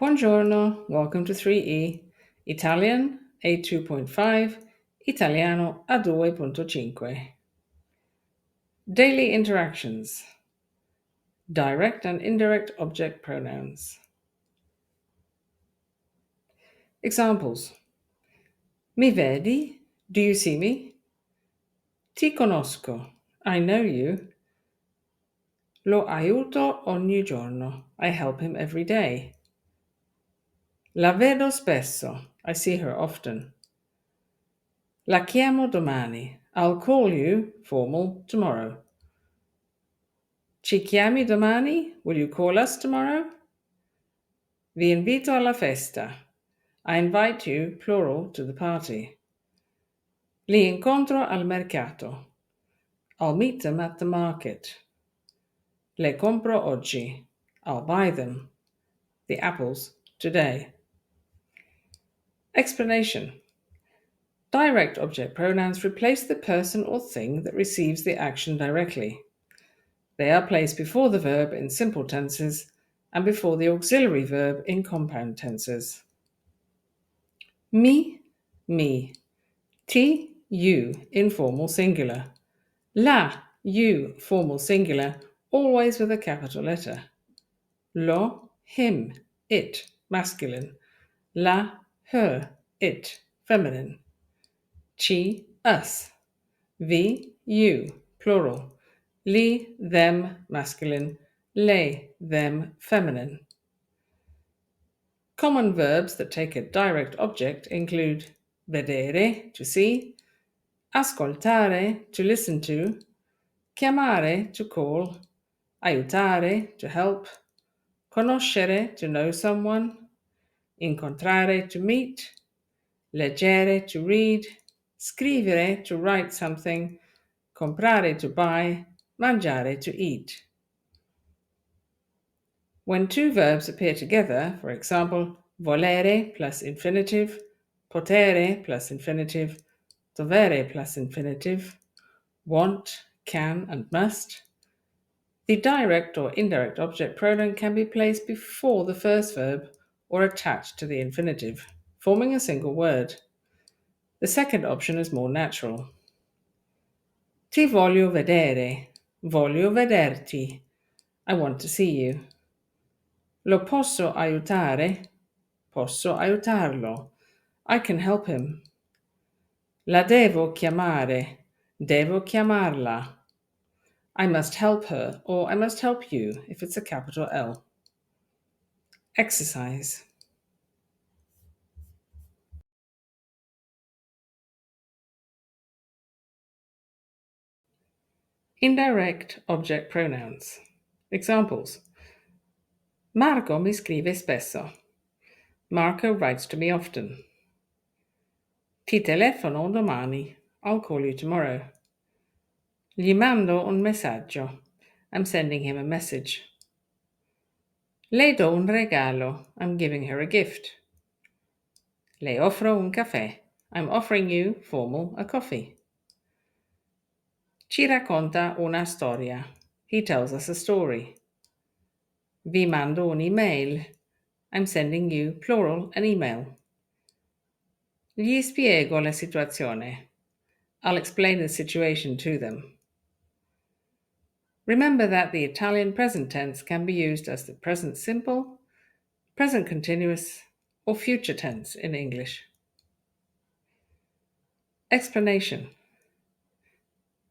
Buongiorno, welcome to 3E. Italian A2.5, Italiano A2.5. Daily interactions. Direct and indirect object pronouns. Examples. Mi vedi? Do you see me? Ti conosco. I know you. Lo aiuto ogni giorno. I help him every day. La vedo spesso. I see her often. La chiamo domani. I'll call you, formal, tomorrow. Ci chiami domani? Will you call us tomorrow? Vi invito alla festa. I invite you, plural, to the party. Li incontro al mercato. I'll meet them at the market. Le compro oggi. I'll buy them. The apples today. Explanation. Direct object pronouns replace the person or thing that receives the action directly. They are placed before the verb in simple tenses and before the auxiliary verb in compound tenses. Me, me. Ti, you, informal singular. La, you, formal singular, always with a capital letter. Lo, him, it, masculine. La, her, it, feminine. Ci, us. Vi, you, plural. Li, them, masculine. Le, them, feminine. Common verbs that take a direct object include vedere, to see, ascoltare, to listen to, chiamare, to call, aiutare, to help, conoscere, to know someone, incontrare, to meet, leggere, to read, scrivere, to write something, comprare, to buy, mangiare, to eat. When two verbs appear together, for example, volere plus infinitive, potere plus infinitive, dovere plus infinitive, want, can, and must, the direct or indirect object pronoun can be placed before the first verb or attached to the infinitive, forming a single word. The second option is more natural. Ti voglio vedere. Voglio vederti. I want to see you. Lo posso aiutare? Posso aiutarlo. I can help him. La devo chiamare. Devo chiamarla. I must help her, or I must help you if it's a capital L. Exercise. Indirect object pronouns. Examples. Marco mi scrive spesso. Marco writes to me often. Ti telefono domani. I'll call you tomorrow. Gli mando un messaggio. I'm sending him a message. Le do un regalo. I'm giving her a gift. Le offro un caffè. I'm offering you, formal, a coffee. Ci racconta una storia. He tells us a story. Vi mando un'email. I'm sending you, plural, an email. Gli spiego la situazione. I'll explain the situation to them. Remember that the Italian present tense can be used as the present simple, present continuous, or future tense in English. Explanation.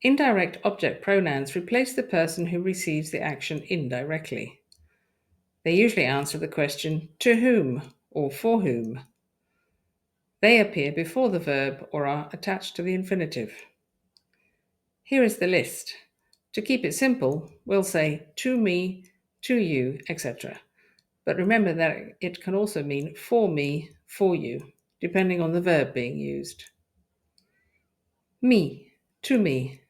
Indirect object pronouns replace the person who receives the action indirectly. They usually answer the question to whom or for whom. They appear before the verb or are attached to the infinitive. Here is the list. To keep it simple, we'll say to me, to you, etc. But remember that it can also mean for me, for you, depending on the verb being used. Me, to me.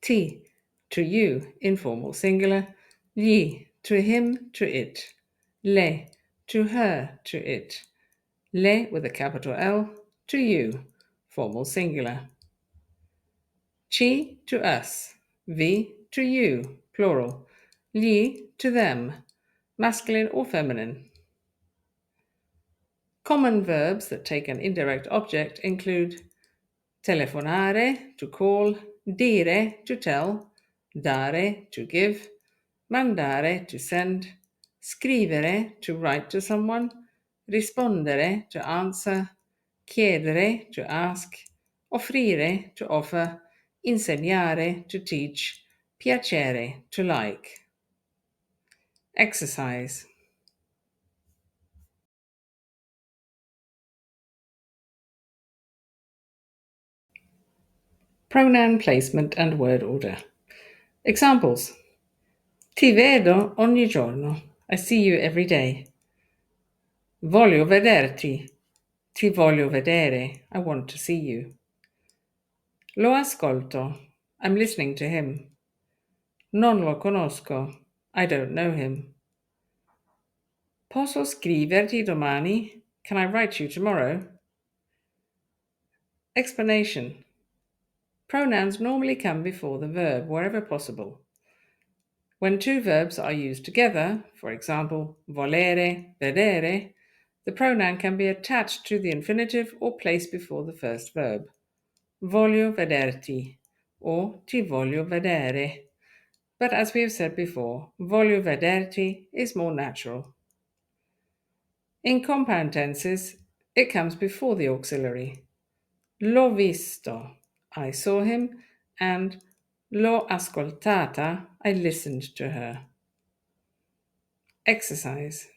Ti, to you, informal singular. Gli, to him, to it. Le, to her, to it. Le, with a capital L, to you, formal singular. Ci, to us. Vi, to you, plural. Gli, to them, masculine or feminine. Common verbs that take an indirect object include telefonare, to call, dire, to tell, dare, to give, mandare, to send, scrivere, to write to someone, rispondere, to answer, chiedere, to ask, offrire, to offer, insegnare, to teach, piacere, to like. Exercise. Pronoun placement and word order. Examples. Ti vedo ogni giorno. I see you every day. Voglio vederti. Ti voglio vedere. I want to see you. Lo ascolto. I'm listening to him. Non lo conosco. I don't know him. Posso scriverti domani? Can I write you tomorrow? Explanation. Pronouns normally come before the verb wherever possible. When two verbs are used together, for example, volere, vedere, the pronoun can be attached to the infinitive or placed before the first verb. Voglio vederti or ti voglio vedere. But as we have said before, voglio vederti is more natural. In compound tenses, it comes before the auxiliary. L'ho visto, I saw him, and l'ho ascoltata, I listened to her. Exercise.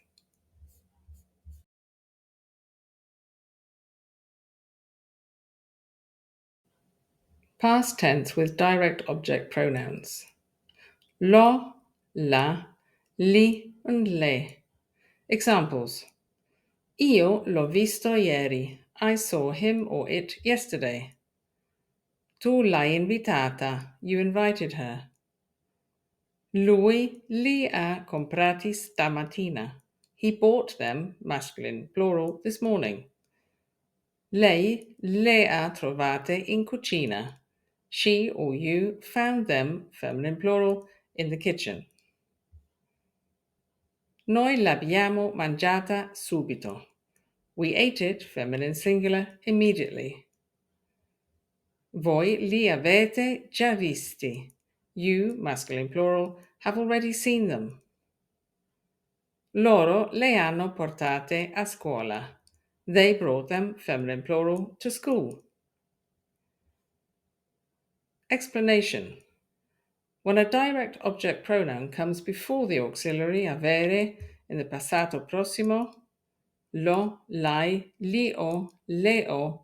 Past tense with direct object pronouns. L'ho, la, li, and le. Examples. Io l'ho visto ieri. I saw him or it yesterday. Tu l'hai invitata. You invited her. Lui li ha comprati stamattina. He bought them, masculine plural, this morning. Lei le ha trovate in cucina. She or you found them, feminine plural, in the kitchen. Noi l'abbiamo mangiata subito. We ate it, feminine singular, immediately. Voi li avete già visti. You, masculine plural, have already seen them. Loro le hanno portate a scuola. They brought them, feminine plural, to school. Explanation. When a direct object pronoun comes before the auxiliary avere in the passato prossimo, lo, l'hai, li o, le o,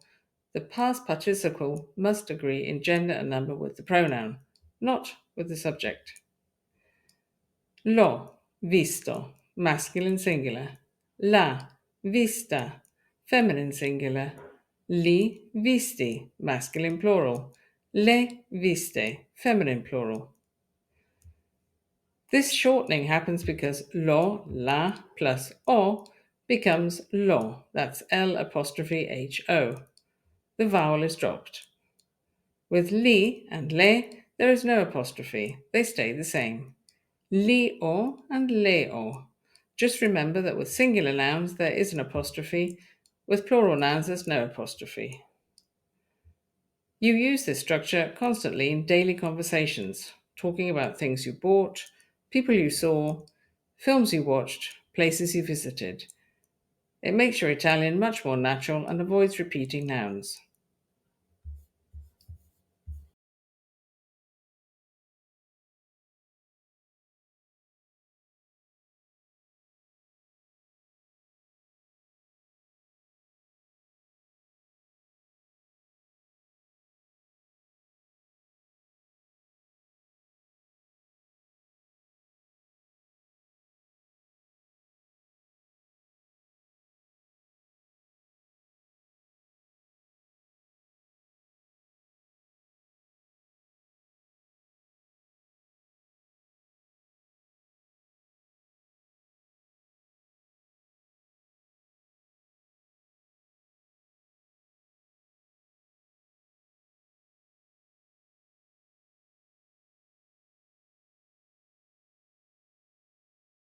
the past participle must agree in gender and number with the pronoun, not with the subject. L'ho visto, masculine singular. La vista, feminine singular. Li visti, masculine plural. Le viste, feminine plural. This shortening happens because lo, la plus o becomes lo. That's L apostrophe H O. The vowel is dropped. With li and le, there is no apostrophe. They stay the same. Li o and le o. Just remember that with singular nouns there is an apostrophe. With plural nouns there's no apostrophe. You use this structure constantly in daily conversations, talking about things you bought, people you saw, films you watched, places you visited. It makes your Italian much more natural and avoids repeating nouns.